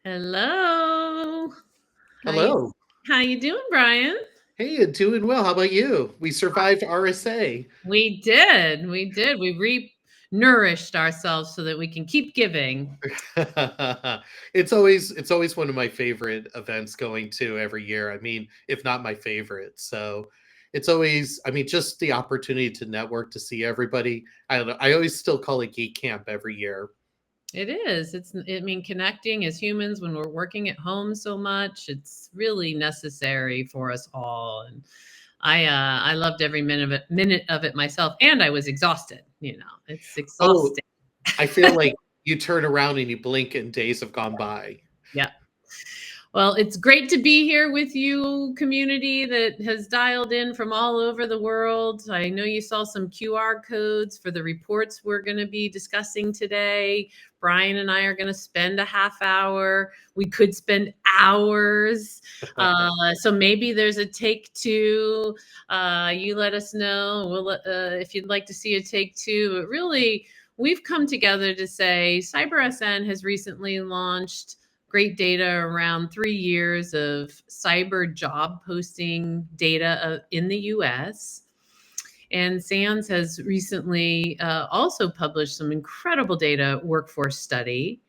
Hello. How you Hello. how you doing, Brian? Hey, doing well. How about you? We survived RSA. We did. We did. We nourished ourselves so that we can keep giving. It's always one of my favorite events going to every year. I mean, if not my favorite. So it's always, I mean, just the opportunity to network, to see everybody. I don't know. I always still call it geek camp every year. It is. Connecting as humans when we're working at home so much, it's really necessary for us all. And I loved every minute of it myself, and I was exhausted. It's Oh, exhausting. I feel like you turn around and you blink and days have gone by. Yeah. Well, it's great to be here with you, community that has dialed in from all over the world. I know you saw some QR codes for the reports we're going to be discussing today. Brian and I are going to spend a half hour. We could spend hours. So maybe there's a take two. You let us know. If you'd like to see a take two. But really, we've come together to say CyberSN has recently launched great data around 3 years of cyber job posting data in the US. And SANS has recently also published some incredible data workforce study.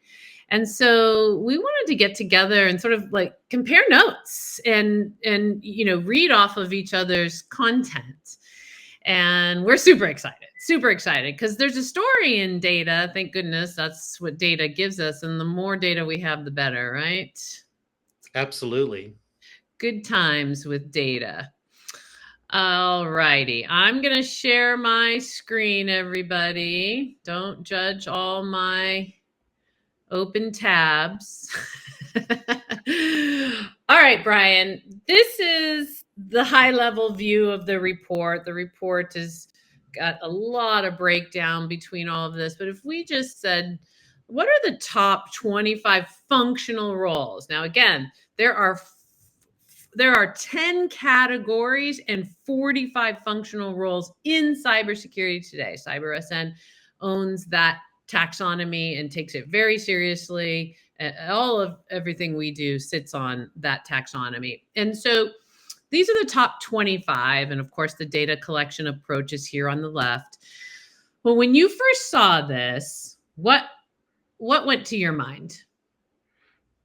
And so we wanted to get together and sort of like compare notes and read off of each other's content. And we're super excited because there's a story in data. Thank goodness that's what data gives us. And the more data we have, the better, right? Absolutely. Good times with data. All righty. I'm going to share my screen, everybody. Don't judge all my open tabs. All right, Brian, this is the high level view of the report. The report has got a lot of breakdown between all of this, but if we just said, what are the top 25 functional roles? Now, again, there are 10 categories and 45 functional roles in cybersecurity today. CyberSN owns that taxonomy and takes it very seriously. All of everything we do sits on that taxonomy. And so these are the top 25. And of course, the data collection approach is here on the left. Well, when you first saw this, what went to your mind?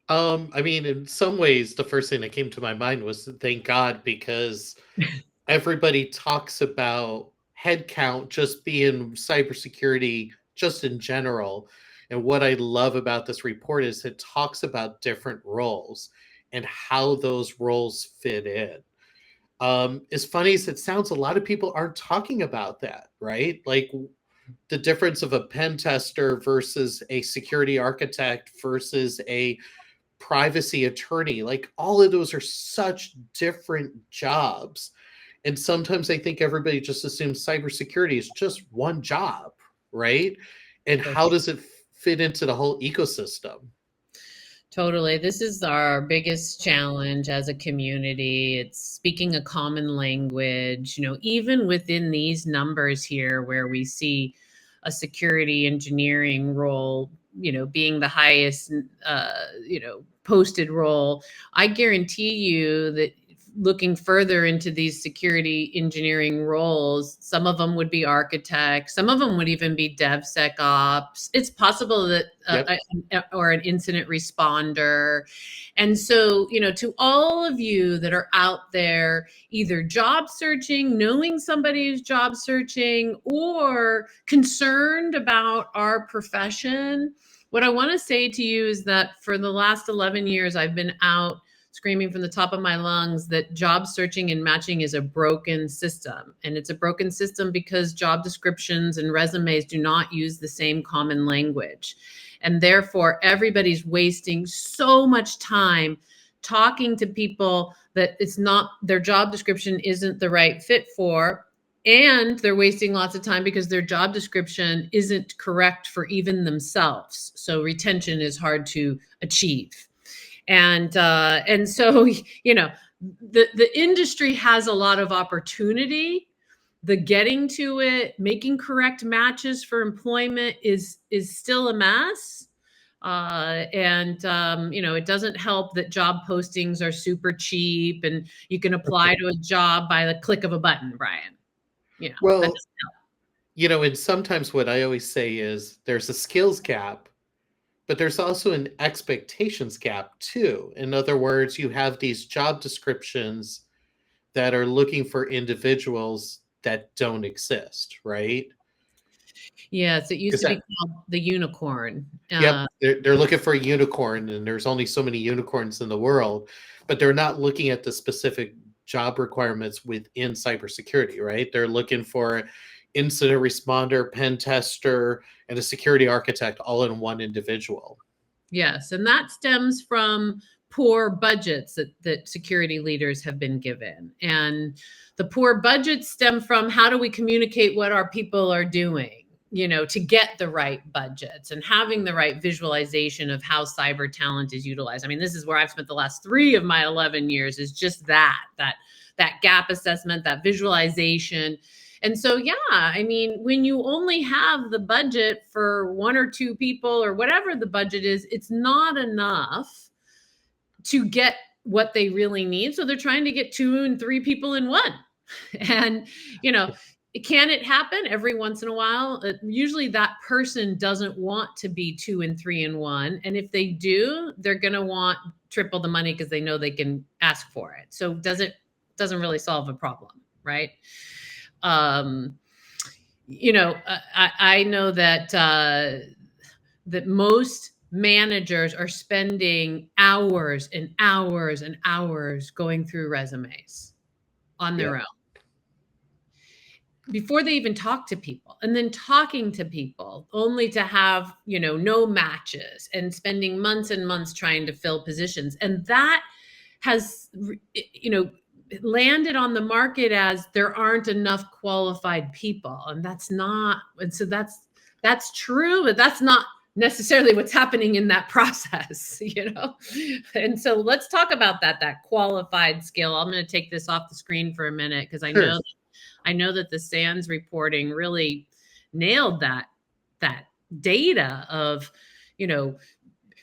I mean, in some ways, the first thing that came to my mind was thank God, because everybody talks about headcount just being cybersecurity just in general. And what I love about this report is it talks about different roles and how those roles fit in. As funny as it sounds, a lot of people aren't talking about that, right? Like the difference of a pen tester versus a security architect versus a privacy attorney. Like all of those are such different jobs. And sometimes I think everybody just assumes cybersecurity is just one job, right? And how does it fit into the whole ecosystem? Totally. This is our biggest challenge as a community. It's speaking a common language, even within these numbers here where we see a security engineering role, being the highest, posted role. I guarantee you that looking further into these security engineering roles, some of them would be architects, some of them would even be DevSecOps. It's possible that, Yep. or an incident responder. And so, to all of you that are out there, either job searching, knowing somebody who's job searching, or concerned about our profession, what I want to say to you is that for the last 11 years, I've been out screaming from the top of my lungs that job searching and matching is a broken system. And it's a broken system because job descriptions and resumes do not use the same common language. And therefore, everybody's wasting so much time talking to people that it's not, their job description isn't the right fit for. And they're wasting lots of time because their job description isn't correct for even themselves. So retention is hard to achieve. And so the industry has a lot of opportunity. The getting to it, making correct matches for employment is still a mess. It doesn't help that job postings are super cheap and you can apply to a job by the click of a button, Brian. That Well, doesn't help. and sometimes what I always say is there's a skills gap, but there's also an expectations gap too. In other words, you have these job descriptions that are looking for individuals that don't exist, right? Yes, it used Is to be that called the unicorn. Yep, they're looking for a unicorn, and there's only so many unicorns in the world, but they're not looking at the specific job requirements within cybersecurity, right? They're looking for incident responder, pen tester, and a security architect all in one individual. Yes, and that stems from poor budgets that security leaders have been given. And the poor budgets stem from how do we communicate what our people are doing, to get the right budgets and having the right visualization of how cyber talent is utilized. I mean, this is where I've spent the last 3 of my 11 years is just that gap assessment, that visualization. And so, yeah, I mean, when you only have the budget for 1 or 2 people or whatever the budget is, it's not enough to get what they really need. So they're trying to get 2 and 3 people in one. And, can it happen every once in a while? Usually that person doesn't want to be 2 and 3 in one. And if they do, they're going to want triple the money because they know they can ask for it. So doesn't really solve a problem, right? I know that most managers are spending hours and hours and hours going through resumes on their own before they even talk to people, and then talking to people only to have no matches, and spending months and months trying to fill positions. And that has landed on the market as there aren't enough qualified people. And so that's true, but that's not necessarily what's happening in that process. And so let's talk about that qualified skill. I'm going to take this off the screen for a minute because I know that the SANS reporting really nailed that data of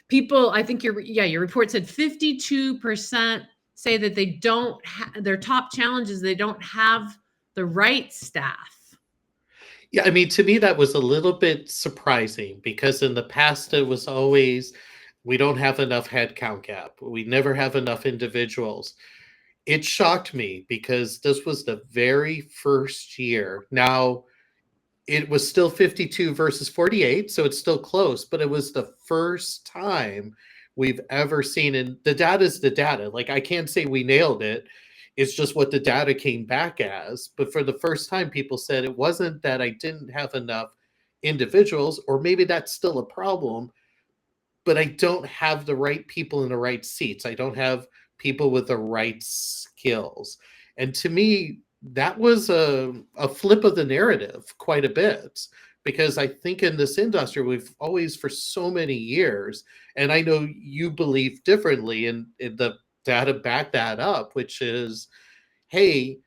people. I think your report said 52% say that they don't their top challenge is they don't have the right staff. Yeah, I mean, to me, that was a little bit surprising because in the past, it was always, we don't have enough headcount gap. We never have enough individuals. It shocked me because this was the very first year. Now, it was still 52 versus 48, so it's still close, but it was the first time we've ever seen, and the data is the data. Like, I can't say we nailed it. It's just what the data came back as. But for the first time, people said it wasn't that I didn't have enough individuals, or maybe that's still a problem, but I don't have the right people in the right seats. I don't have people with the right skills. And to me, that was a flip of the narrative quite a bit, because I think in this industry, we've always, for so many years, and I know you believe differently, and the data back that up, which is, hey,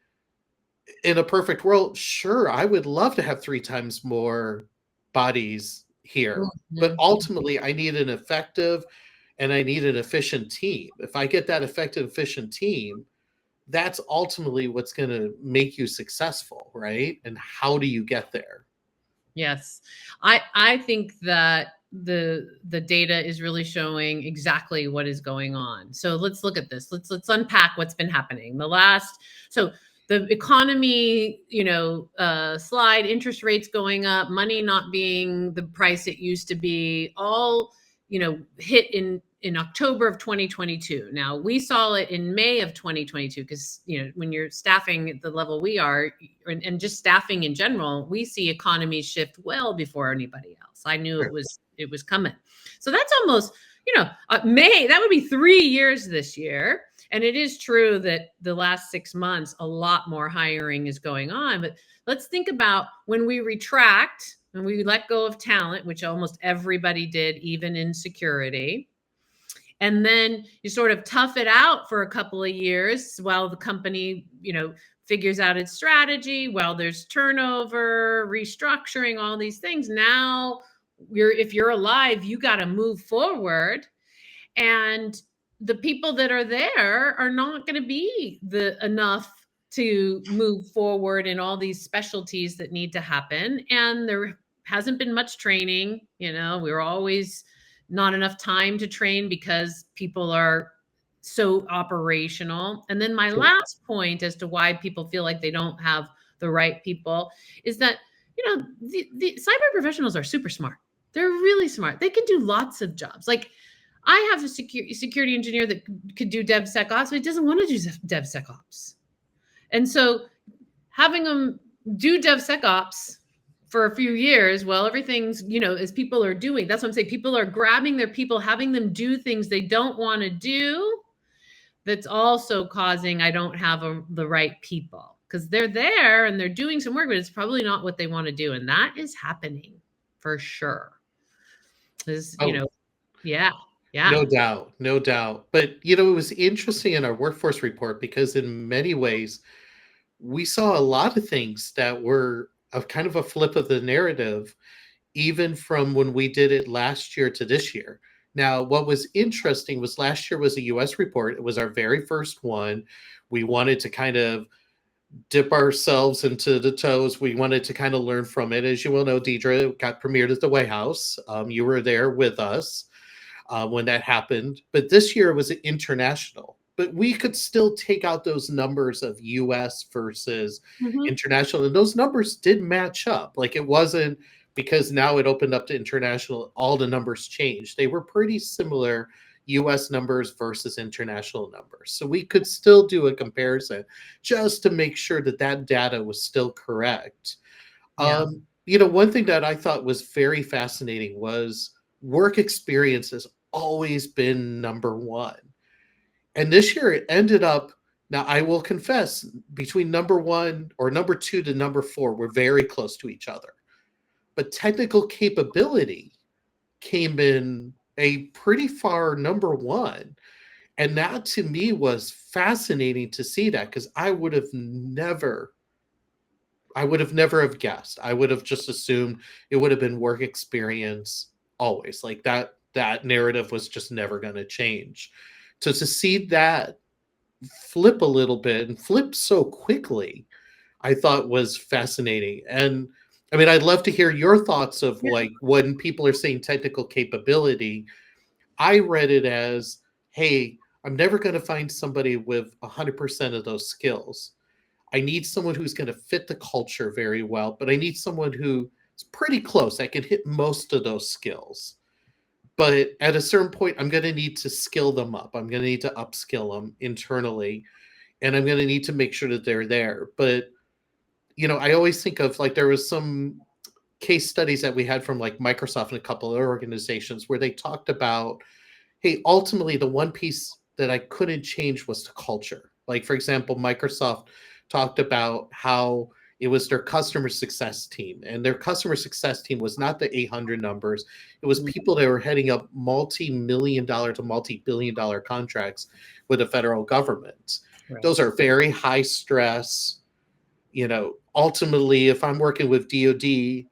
in a perfect world, sure, I would love to have 3 times more bodies here. But ultimately, I need an effective and I need an efficient team. If I get that effective, efficient team, that's ultimately what's going to make you successful, right? And how do you get there? Yes, I think that the data is really showing exactly what is going on. So let's look at this. Let's unpack what's been happening. So the economy, slide, interest rates going up, money not being the price it used to be, all hit in October of 2022. Now, we saw it in May of 2022 because, when you're staffing at the level we are, and just staffing in general, we see economies shift well before anybody else. I knew it was coming. So that's almost, May, that would be 3 years this year. And it is true that the last 6 months, a lot more hiring is going on. But let's think about when we retract and we let go of talent, which almost everybody did, even in security. And then you sort of tough it out for a couple of years while the company, figures out its strategy, while there's turnover, restructuring, all these things. Now if you're alive, you got to move forward. And the people that are there are not going to be enough to move forward in all these specialties that need to happen. And there hasn't been much training. We're always not enough time to train because people are so operational. And then my Sure. last point as to why people feel like they don't have the right people is that, the cyber professionals are super smart. They're really smart. They can do lots of jobs. Like, I have a security engineer that could do DevSecOps, but he doesn't want to do DevSecOps. And so having them do DevSecOps for a few years, well, everything's, as people are doing, that's what I'm saying. People are grabbing their people, having them do things they don't want to do. That's also causing, I don't have the right people, because they're there and they're doing some work, but it's probably not what they want to do. And that is happening for sure. Oh, Yeah. no doubt, no doubt. But it was interesting in our workforce report because in many ways we saw a lot of things that were a kind of a flip of the narrative, even from when we did it last year to this year. Now, what was interesting was last year was a US report. It was our very first one. We wanted to kind of dip ourselves into the toes. We wanted to kind of learn from it. As you will know, Deidre got premiered at the White House. You were there with us when that happened. But this year was international. But we could still take out those numbers of US versus international. And those numbers did match up. Like, it wasn't because now it opened up to international, all the numbers changed. They were pretty similar, US numbers versus international numbers. So we could still do a comparison just to make sure that that data was still correct. Yeah. One thing that I thought was very fascinating was work experience has always been number one. And this year it ended up, now I will confess, between number one or number two to number four, we're very close to each other. But technical capability came in a pretty far number one. And that to me was fascinating to see that, because I would have never have guessed. I would have just assumed it would have been work experience always. Like that narrative was just never going to change. So to see that flip a little bit and flip so quickly, I thought was fascinating. And I mean, I'd love to hear your thoughts of like when people are saying technical capability. I read it as, hey, I'm never going to find somebody with 100% of those skills. I need someone who's going to fit the culture very well, but I need someone who is pretty close. I can hit most of those skills. But at a certain point, I'm going to need to skill them up. I'm going to need to upskill them internally, and I'm going to need to make sure that they're there. But I always think of, like, there was some case studies that we had from like Microsoft and a couple other organizations where they talked about, hey, ultimately the one piece that I couldn't change was the culture. Like, for example, Microsoft talked about how it was their customer success team, and their customer success team was not the 800 numbers. It was people that were heading up multi-million-dollar to multi-billion-dollar contracts with the federal government. Right. Those are very high stress. Ultimately, if I'm working with DoD,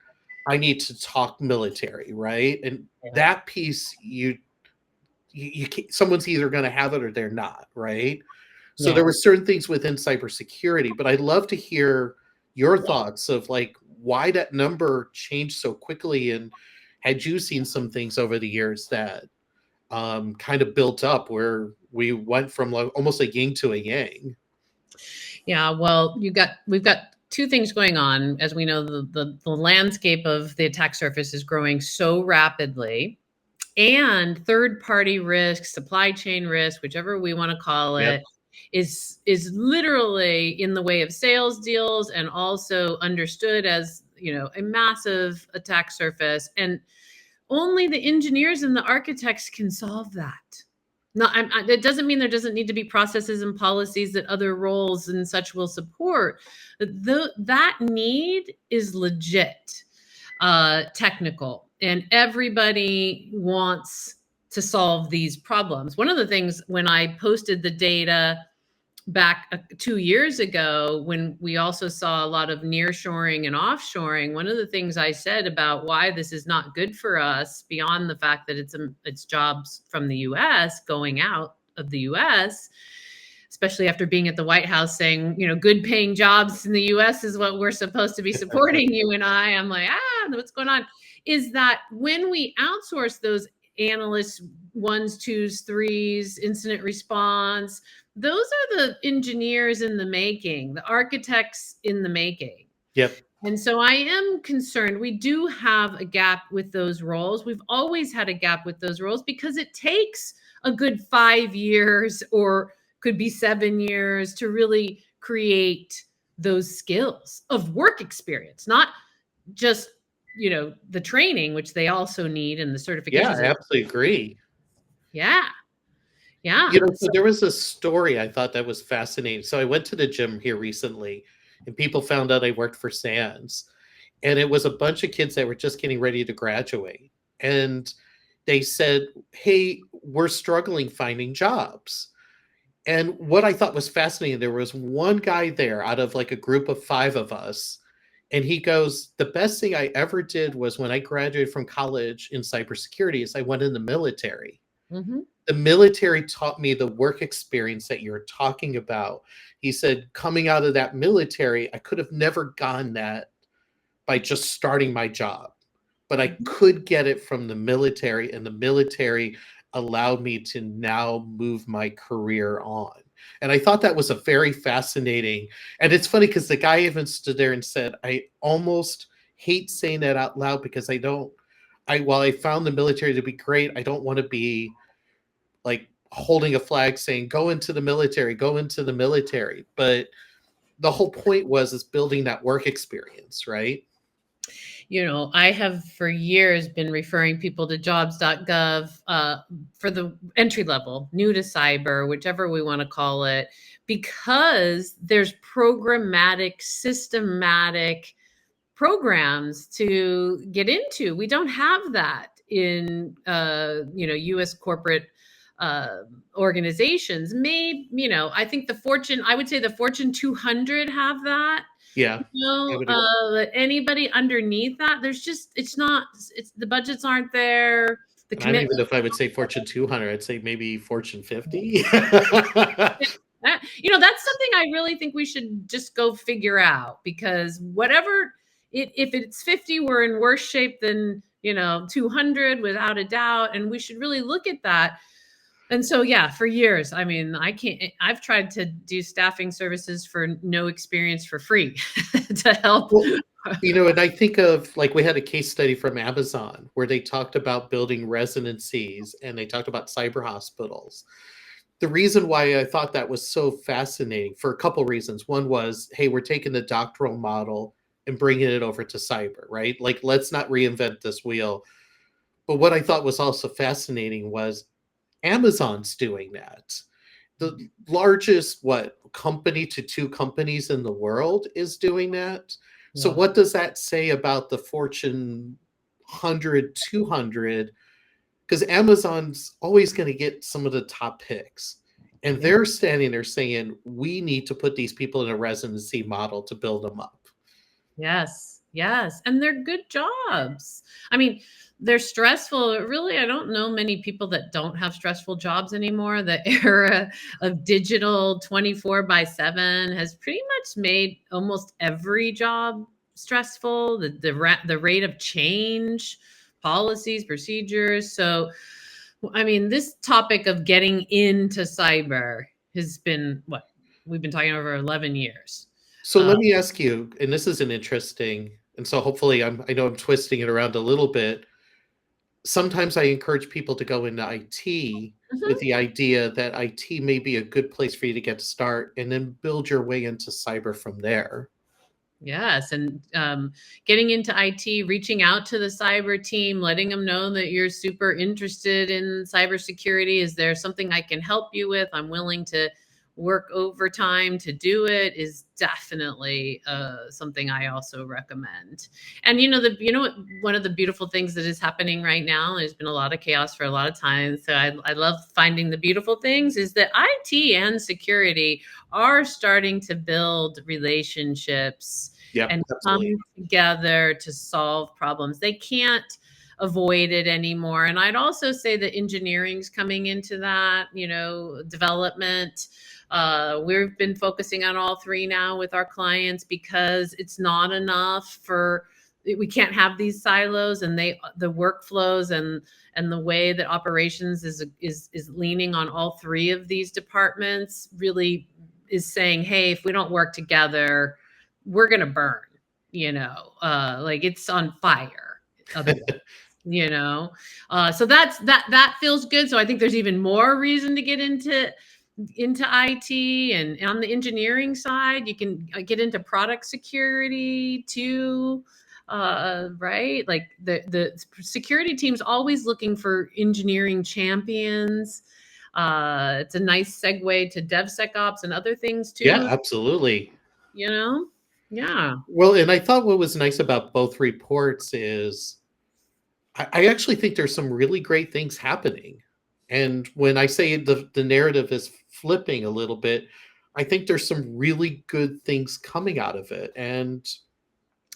I need to talk military, right? And that piece, you can't, someone's either going to have it or they're not, right? So there were certain things within cybersecurity, but I'd love to hear your thoughts of like why that number changed so quickly, and had you seen some things over the years that kind of built up where we went from like almost a yin to a yang? Yeah, well, we've got two things going on. As we know, the landscape of the attack surface is growing so rapidly, and third party risk, supply chain risk, whichever we want to call it, is literally in the way of sales deals, and also understood as a massive attack surface. And only the engineers and the architects can solve that. No, it doesn't mean there doesn't need to be processes and policies that other roles and such will support. That need is legit, technical, and everybody wants to solve these problems. One of the things when I posted the data back 2 years ago, when we also saw a lot of nearshoring and offshoring, one of the things I said about why this is not good for us, beyond the fact that it's jobs from the US going out of the US, especially after being at the White House saying, good paying jobs in the US is what we're supposed to be supporting, you and I'm like, what's going on? Is that when we outsource those analysts, ones, twos, threes, incident response, those are the engineers in the making, the architects in the making. Yep. And so I am concerned. We do have a gap with those roles. We've always had a gap with those roles because it takes a good 5 years, or could be 7 years, to really create those skills of work experience, not just, the training, which they also need, and the Yeah, certifications. I absolutely agree. Yeah. Yeah. So there was a story I thought that was fascinating. So I went to the gym here recently, and people found out I worked for Sands, and it was a bunch of kids that were just getting ready to graduate. And they said, "Hey, we're struggling finding jobs." And what I thought was fascinating, there was one guy there out of like a group of 5 of us, and he goes, "The best thing I ever did was when I graduated from college in cybersecurity is I went in the military. Mm-hmm. The military taught me the work experience that you're talking about." He said, "Coming out of that military, I could have never gotten that by just starting my job, but I could get it from the military, and the military allowed me to now move my career on." And I thought that was a very fascinating, and it's funny because the guy even stood there and said, "I almost hate saying that out loud because while I found the military to be great, I don't want to be like holding a flag saying, go into the military, go into the military." But the whole point is building that work experience, right? I have for years been referring people to jobs.gov for the entry level, new to cyber, whichever we want to call it, because there's programmatic, systematic programs to get into. We don't have that in US corporate organizations. Maybe, I think I would say the Fortune 200 have that. Yeah. Anybody underneath that, the budgets aren't there. The And I don't even commitment. know if I would say Fortune 200. I'd say maybe Fortune 50. That's something I really think we should just go figure out, because if it's 50, we're in worse shape than 200 without a doubt, and we should really look at that. And so, yeah, for years, I've tried to do staffing services for no experience for free to help. Well, and I think of, like, we had a case study from Amazon where they talked about building residencies and they talked about cyber hospitals. The reason why I thought that was so fascinating, for a couple reasons. One was, hey, we're taking the doctoral model and bringing it over to cyber, right? Like, let's not reinvent this wheel. But what I thought was also fascinating was Amazon's doing that. The largest, company to 2 companies in the world is doing that. So Yeah. what does that say about the Fortune 100, 200? Because Amazon's always going to get some of the top picks. And they're standing there saying, we need to put these people in a residency model to build them up. Yes. Yes. And they're good jobs. I mean, they're stressful. Really, I don't know many people that don't have stressful jobs anymore. The era of digital 24/7 has pretty much made almost every job stressful. The rate of change, policies, procedures. So, I mean, this topic of getting into cyber has been what we've been talking over 11 years. So let me ask you, and this is an interesting, and so hopefully I know I'm twisting it around a little bit. Sometimes I encourage people to go into IT with the idea that IT may be a good place for you to get to start and then build your way into cyber from there. Yes, and getting into IT, reaching out to the cyber team, letting them know that you're super interested in cybersecurity. Is there something I can help you with? I'm willing to work overtime to do it is definitely something I also recommend. And one of the beautiful things that is happening right now, there's been a lot of chaos for a lot of time. So I love finding the beautiful things, is that IT and security are starting to build relationships Yep, and absolutely. come together to solve problems. They can't avoid it anymore. And I'd also say that engineering's coming into that, development. We've been focusing on all three now with our clients, because it's not enough we can't have these silos, and the workflows and the way that operations is leaning on all three of these departments really is saying, hey, if we don't work together, we're going to burn, like it's on fire otherwise. So that feels good. So I think there's even more reason to get into IT. And on the engineering side, you can get into product security too. Right, like the security team's always looking for engineering champions. It's a nice segue to DevSecOps and other things Yeah, too. absolutely. Yeah. Well, and I thought what was nice about both reports is I actually think there's some really great things happening. And when I say the narrative is flipping a little bit, I think there's some really good things coming out of it. And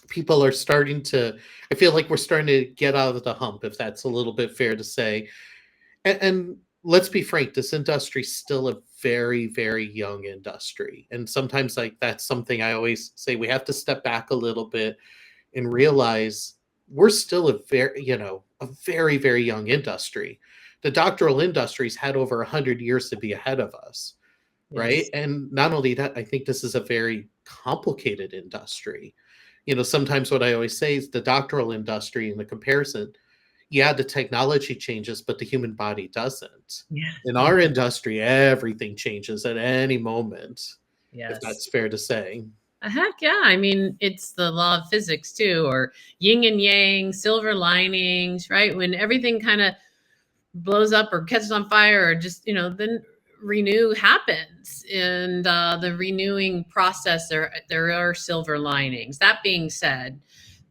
people are starting to, I feel like we're starting to get out of the hump, if that's a little bit fair to say. And let's be frank, this industry is still a very, very young industry. And sometimes, like, that's something I always say, we have to step back a little bit and realize we're still a very, very young industry. The doctoral industry's had over 100 years to be ahead of us, right? Yes. And not only that, I think this is a very complicated industry. Sometimes what I always say is the doctoral industry, in the comparison, yeah, the technology changes, but the human body doesn't. Yeah. In our industry, everything changes at any moment, if Yes. that's fair to say. Heck yeah. I mean, it's the law of physics too, or yin and yang, silver linings, right? When everything kind of blows up or catches on fire, or just, then renew happens. And the renewing process, there are silver linings. That being said,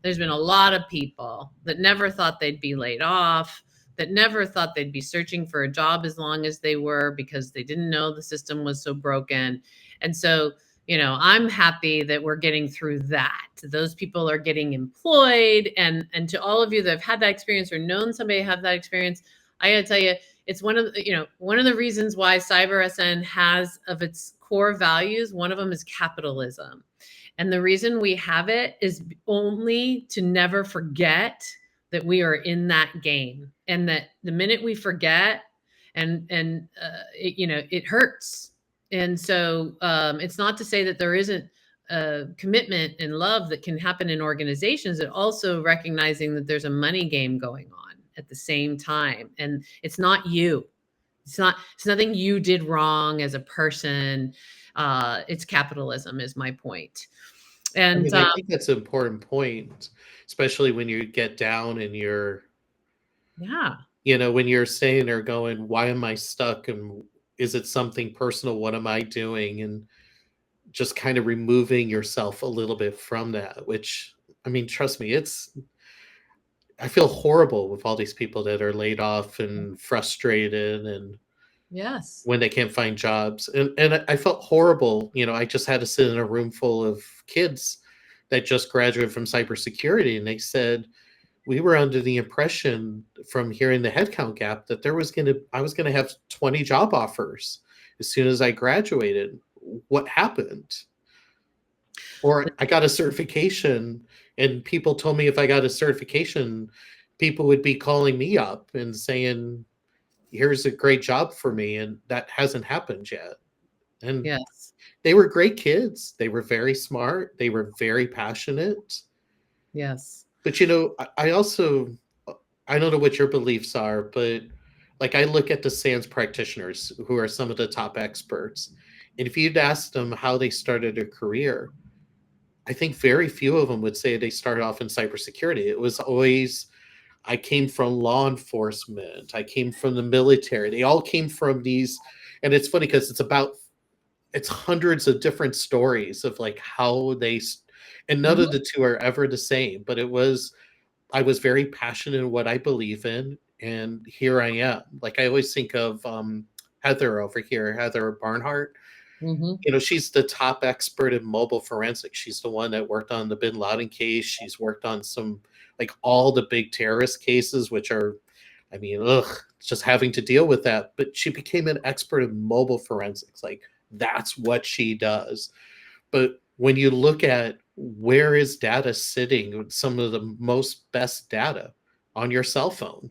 there's been a lot of people that never thought they'd be laid off, that never thought they'd be searching for a job as long as they were, because they didn't know the system was so broken. And so, I'm happy that we're getting through that. Those people are getting employed. And to all of you that have had that experience or known somebody have that experience, I got to tell you, it's one of the reasons why CyberSN has, of its core values, one of them is capitalism. And the reason we have it is only to never forget that we are in that game, and that the minute we forget, it hurts. And so it's not to say that there isn't commitment and love that can happen in organizations, and also recognizing that there's a money game going on at the same time. And it's not you. It's nothing you did wrong as a person. It's capitalism is my point. I And mean, I think that's an important point, especially when you get down and yeah, when you're saying or going, why am I stuck? And is it something personal? What am I doing? And just kind of removing yourself a little bit from that, which, I mean, trust me, I feel horrible with all these people that are laid off and frustrated, and yes, when they can't find jobs. And I felt horrible. I just had to sit in a room full of kids that just graduated from cybersecurity, and they said, we were under the impression from hearing the headcount gap that I was gonna have 20 job offers as soon as I graduated. What happened? Or I got a certification, and people told me if I got a certification, people would be calling me up and saying, here's a great job for me, and that hasn't happened yet. And yes, they were great kids. They were very smart. They were very passionate. yes, But I also, I don't know what your beliefs are, but like, I look at the SANS practitioners who are some of the top experts, and if you'd asked them how they started their career, I think very few of them would say they started off in cybersecurity. It was always, I came from law enforcement, I came from the military. They all came from these, and it's funny because it's about it's hundreds of different stories of like how and none of Mhm, the two are ever the same, but I was very passionate in what I believe in, and here I am. Like I always think of Heather over here, Heather Barnhart. mhm. You know, she's the top expert in mobile forensics. She's the one that worked on the Bin Laden case. She's worked on some, like all the big terrorist cases, which are, I mean, ugh, just having to deal with that. But she became an expert in mobile forensics. Like that's what she does. But when you look at where is data sitting, some of the most best data on your cell phone.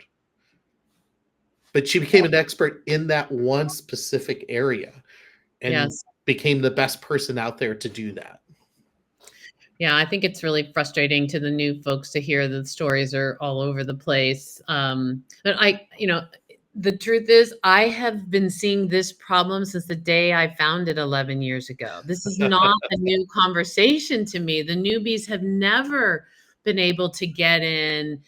But she became an expert in that one specific area and Yes. became the best person out there to do that. Yeah, I think it's really frustrating to the new folks to hear that the stories are all over the place. But the truth is, I have been seeing this problem since the day I found it 11 years ago. This is not a new conversation to me. The newbies have never been able to get in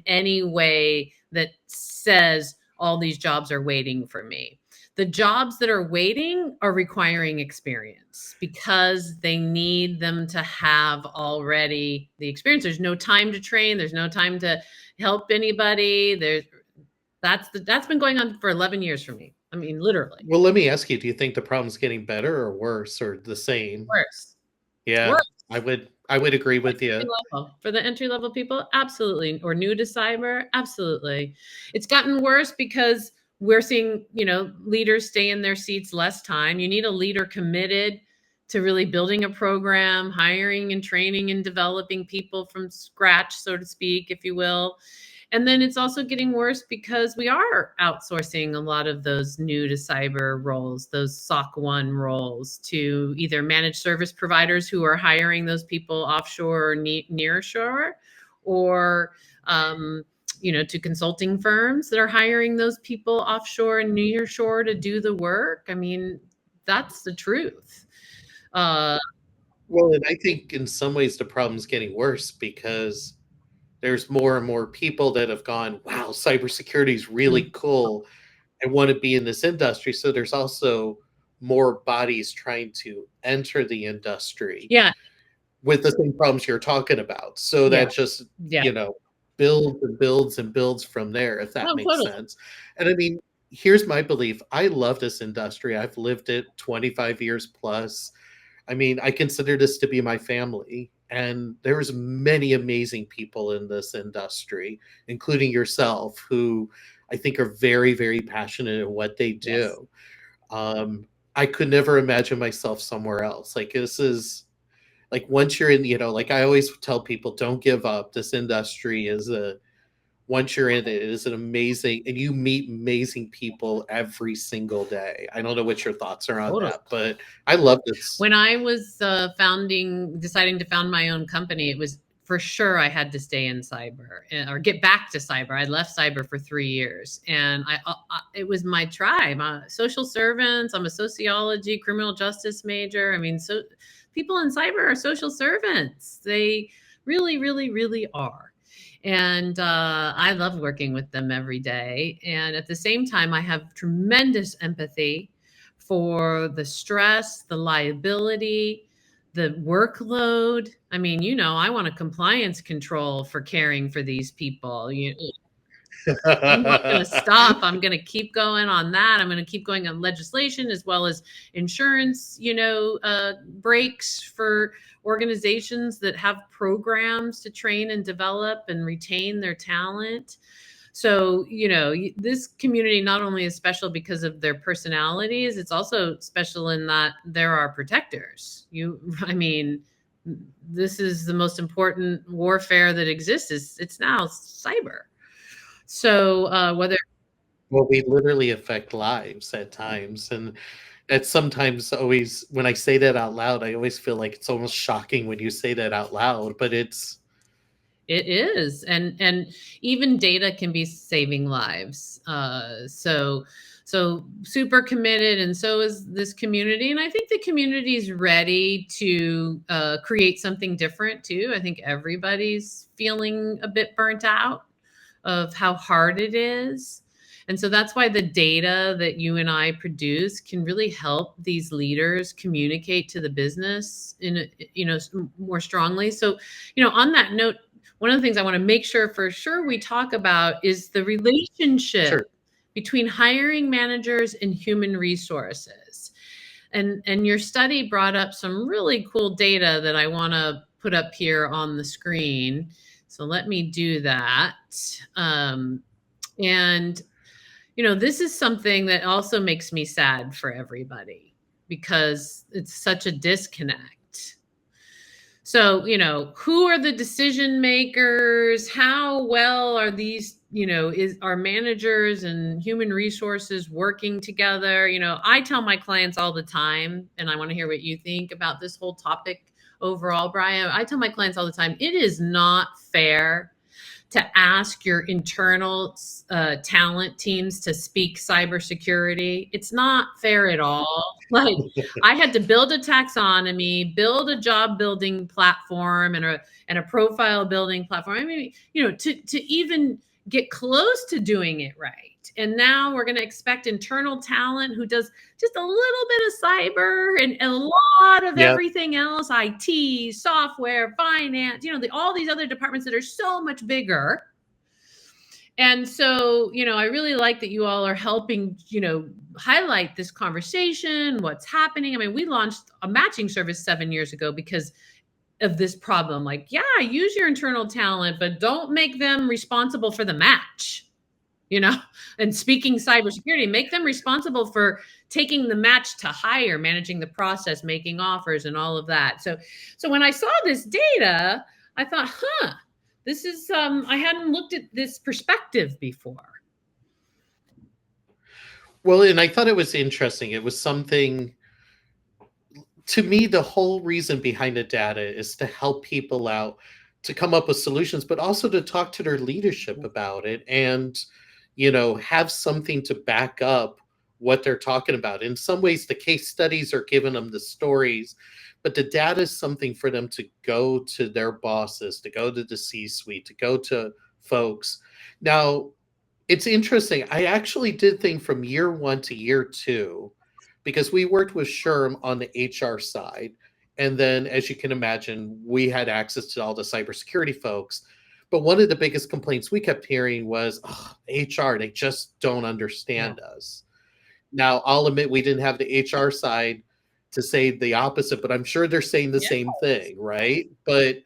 any way that says all these jobs are waiting for me. The jobs that are waiting are requiring experience because they need them to have already the experience. There's no time to train. There's no time to help anybody. That's been going on for 11 years for me. I mean, literally. Well, let me ask you, do you think the problem's getting better or worse or the same? Worse. Yeah, Worse. I would agree with you. For the entry level people, absolutely. Or new to cyber, absolutely. It's gotten worse because we're seeing, leaders stay in their seats less time. You need a leader committed to really building a program, hiring and training and developing people from scratch, so to speak, if you will. And then it's also getting worse because we are outsourcing a lot of those new to cyber roles, those SOC 1 roles, to either managed service providers who are hiring those people offshore or near shore, or to consulting firms that are hiring those people offshore and near shore to do the work. I mean, that's the truth. Uh, Well, and I think in some ways the problem's getting worse because there's more and more people that have gone, wow, cybersecurity is mm, really cool. I want to be in this industry. So there's also more bodies trying to enter the industry yeah, with the same problems you're talking about. So yeah, that just, yeah. you know, builds and builds and builds from there, if that Oh, makes totally. sense. And I mean, here's my belief. I love this industry. I've lived it 25 years plus. I mean, I consider this to be my family. And there's many amazing people in this industry, including yourself, who I think are very, very passionate in what they Yes. do. Um, I could never imagine myself somewhere else. Like this is like once you're in, like I always tell people, don't give up. This industry is a once you're in it, it is an amazing, and you meet amazing people every single day. I don't know what your thoughts are on Totally. that, but I love this. When I was deciding to found my own company, it was for sure I had to stay in cyber or get back to cyber. I left cyber for 3 years, and it was my tribe. Social servants. I'm a sociology, criminal justice major. I mean, so people in cyber are social servants. They really, really, really are. And I love working with them every day. And at the same time, I have tremendous empathy for the stress, the liability, the workload. I mean, I want a compliance control for caring for these people. I'm not going to stop. I'm going to keep going on that. I'm going to keep going on legislation as well as insurance, breaks for organizations that have programs to train and develop and retain their talent. So, this community not only is special because of their personalities, it's also special in that there are protectors. I mean, this is the most important warfare that exists. It's now cyber. So, whether Well, we literally affect lives at times, and that's sometimes always when I say that out loud, I always feel like it's almost shocking when you say that out loud, but it is, and even data can be saving lives. So super committed, and so is this community. And I think the community is ready to create something different too. I think everybody's feeling a bit burnt out of how hard it is. And so that's why the data that you and I produce can really help these leaders communicate to the business more strongly. So, on that note, one of the things I want to make sure for sure we talk about is the relationship Sure. between hiring managers and human resources. And your study brought up some really cool data that I want to put up here on the screen. So let me do that. And this is something that also makes me sad for everybody because it's such a disconnect. So, who are the decision makers? How well are these, are managers and human resources working together? I tell my clients all the time, and I want to hear what you think about this whole topic overall, Brian. I tell my clients all the time, it is not fair to ask your internal talent teams to speak cybersecurity. It's not fair at all. Like, I had to build a taxonomy, build a job building platform, and a profile building platform. I mean, to even get close to doing it right. And now we're going to expect internal talent who does just a little bit of cyber and a lot of Yeah. everything else, IT, software, finance, all these other departments that are so much bigger. And so, I really like that you all are helping, highlight this conversation, what's happening. I mean, we launched a matching service 7 years ago because of this problem. Like, yeah, use your internal talent, but don't make them responsible for the match. And speaking cybersecurity, make them responsible for taking the match to hire, managing the process, making offers, and all of that. So when I saw this data, I thought, this is I hadn't looked at this perspective before. Well, and I thought it was interesting. It was something, to me, the whole reason behind the data is to help people out, to come up with solutions, but also to talk to their leadership about it and, have something to back up what they're talking about. In some ways, the case studies are giving them the stories, but the data is something for them to go to their bosses, to go to the C-suite, to go to folks. Now, it's interesting. I actually did think from year 1 to year 2, because we worked with SHRM on the HR side. And then, as you can imagine, we had access to all the cybersecurity folks. But one of the biggest complaints we kept hearing was, HR, they just don't understand us. Now, I'll admit we didn't have the HR side to say the opposite, but I'm sure they're saying the same thing, right? But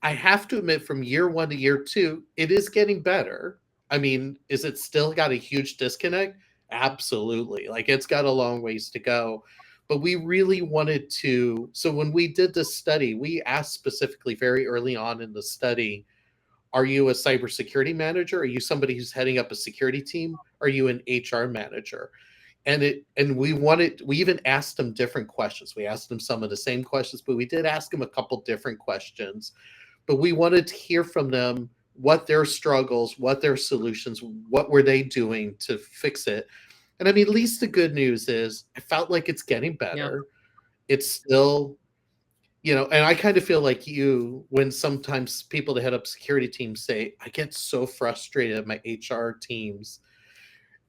I have to admit, from year 1 to year 2, it is getting better. I mean, is it still got a huge disconnect? Absolutely. Like, it's got a long ways to go. But we really wanted to. So when we did this study, we asked specifically very early on in the study, are you a cybersecurity manager? Are you somebody who's heading up a security team? Are you an HR manager? And we even asked them different questions. We asked them some of the same questions, but we did ask them a couple different questions. But we wanted to hear from them what their struggles, what their solutions, what were they doing to fix it. And I mean, at least the good news is I felt like it's getting better. It's still, and I kind of feel like you, when sometimes people that head up security teams say, I get so frustrated at my HR teams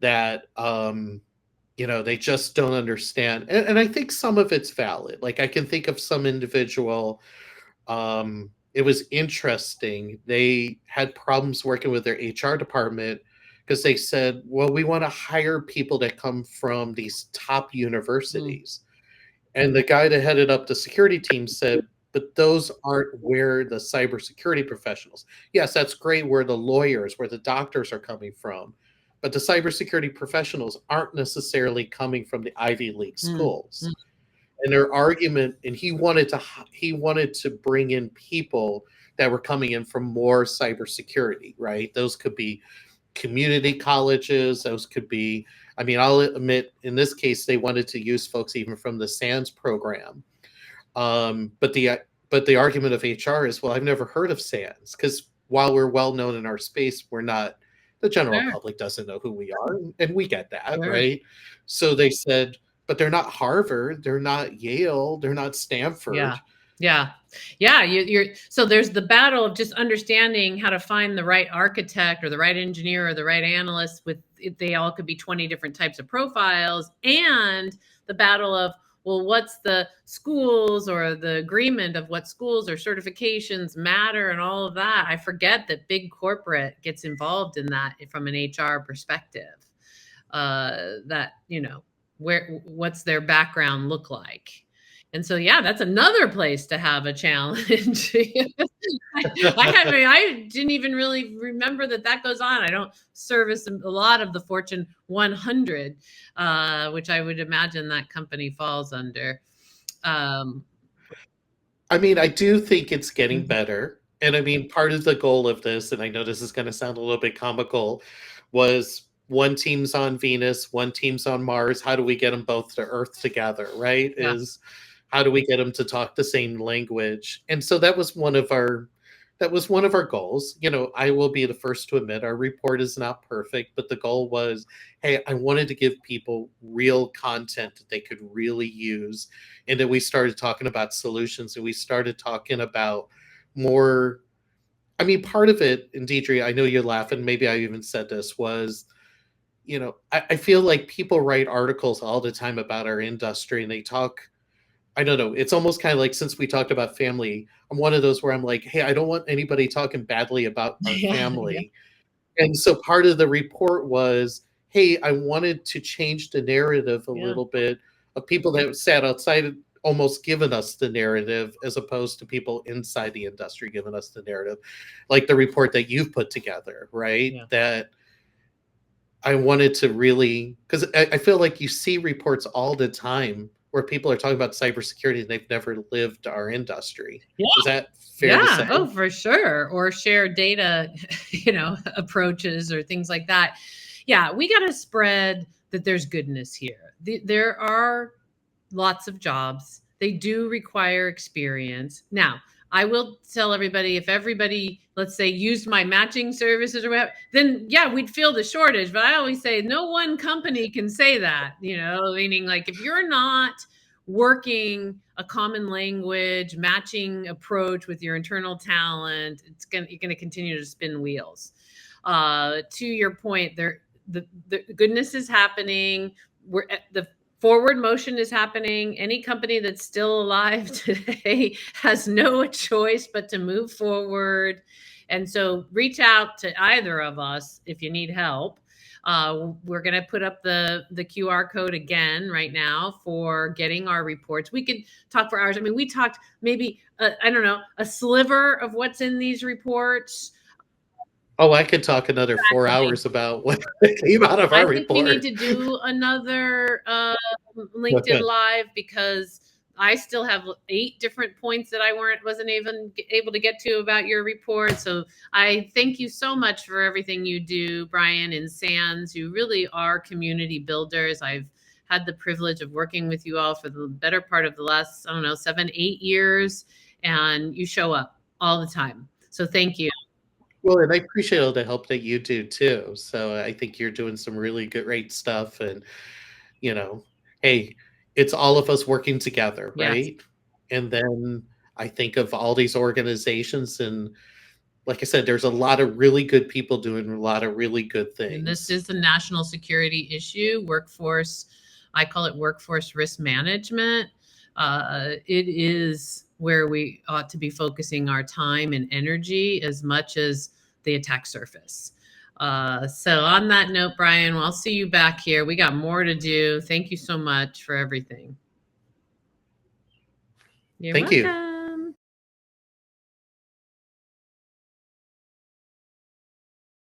that, they just don't understand. And I think some of it's valid. Like, I can think of some individual, it was interesting. They had problems working with their HR department because they said, well, we want to hire people that come from these top universities. And the guy that headed up the security team said, but those aren't where the cybersecurity professionals. Yes, that's great where the lawyers, where the doctors are coming from. But the cybersecurity professionals aren't necessarily coming from the Ivy League schools. And their argument, and he wanted to bring in people that were coming in from more cybersecurity, right? Those could be community colleges. Those could be, I mean, I'll admit in this case, they wanted to use folks even from the SANS program. But the argument of HR is, well, I've never heard of SANS, because while we're well known in our space, the general public doesn't know who we are, and we get that, right? So they said, but they're not Harvard, they're not Yale, they're not Stanford. Yeah. Yeah. So there's the battle of just understanding how to find the right architect or the right engineer or the right analyst with they all could be 20 different types of profiles, and the battle of, well, what's the schools or the agreement of what schools or certifications matter and all of that. I forget that big corporate gets involved in that from an HR perspective. That, what's their background look like? And so, yeah, that's another place to have a challenge. I didn't even really remember that goes on. I don't service a lot of the Fortune 100, which I would imagine that company falls under. I mean, I do think it's getting Mhm. better. And I mean, part of the goal of this, and I know this is going to sound a little bit comical, was one team's on Venus, one team's on Mars. How do we get them both to Earth together, right? Yeah. Is how do we get them to talk the same language? And so that was one of our goals. I will be the first to admit our report is not perfect, but the goal was, hey, I wanted to give people real content that they could really use. And then we started talking about solutions, and we started talking about more. I mean, part of it, and Deidre, I know you're laughing, maybe I even said this, was, I feel like people write articles all the time about our industry and they talk. I don't know. It's almost kind of like, since we talked about family, I'm one of those where I'm like, hey, I don't want anybody talking badly about our Yeah. Yeah. family. And so part of the report was, hey, I wanted to change the narrative a Yeah. little bit of people that sat outside, almost giving us the narrative, as opposed to people inside the industry giving us the narrative, like the report that you've put together, right? Yeah. That I wanted to really, because I feel like you see reports all the time where people are talking about cybersecurity and they've never lived our industry. Is that fair to Yeah. say? Oh, for sure. Or share data, approaches or things like that. Yeah, we got to spread that there's goodness here. There are lots of jobs. They do require experience. Now, I will tell everybody, if everybody, let's say, used my matching services or whatever, then yeah, we'd feel the shortage. But I always say no one company can say that, meaning like if you're not working a common language, matching approach with your internal talent, you're gonna continue to spin wheels. To your point, the goodness is happening. We're at the forward motion is happening. Any company that's still alive today has no choice but to move forward. And so reach out to either of us if you need help. We're going to put up the QR code again right now for getting our reports. We could talk for hours. I mean, we talked maybe, I don't know, a sliver of what's in these reports. Oh, I could talk another 4 hours about what came out of I our think we need report. to do another LinkedIn Live, because I still have 8 different points that I wasn't even able to get to about your report. So I thank you so much for everything you do, Brian and Sands. You really are community builders. I've had the privilege of working with you all for the better part of the last, I don't know, 7, 8 years, and you show up all the time. So thank you. Well, and I appreciate all the help that you do too. So I think you're doing some really good, great stuff. And, you know, hey, it's all of us working together, Yes. right? And then I think of all these organizations, and like I said, there's a lot of really good people doing a lot of really good And this things. is a national security issue, workforce. I call it workforce risk management. It is where we ought to be focusing our time and energy as much as the attack surface. So, on that note, Brian, I'll see you back here. We got more to do. Thank you so much for everything. You're Thank you. welcome.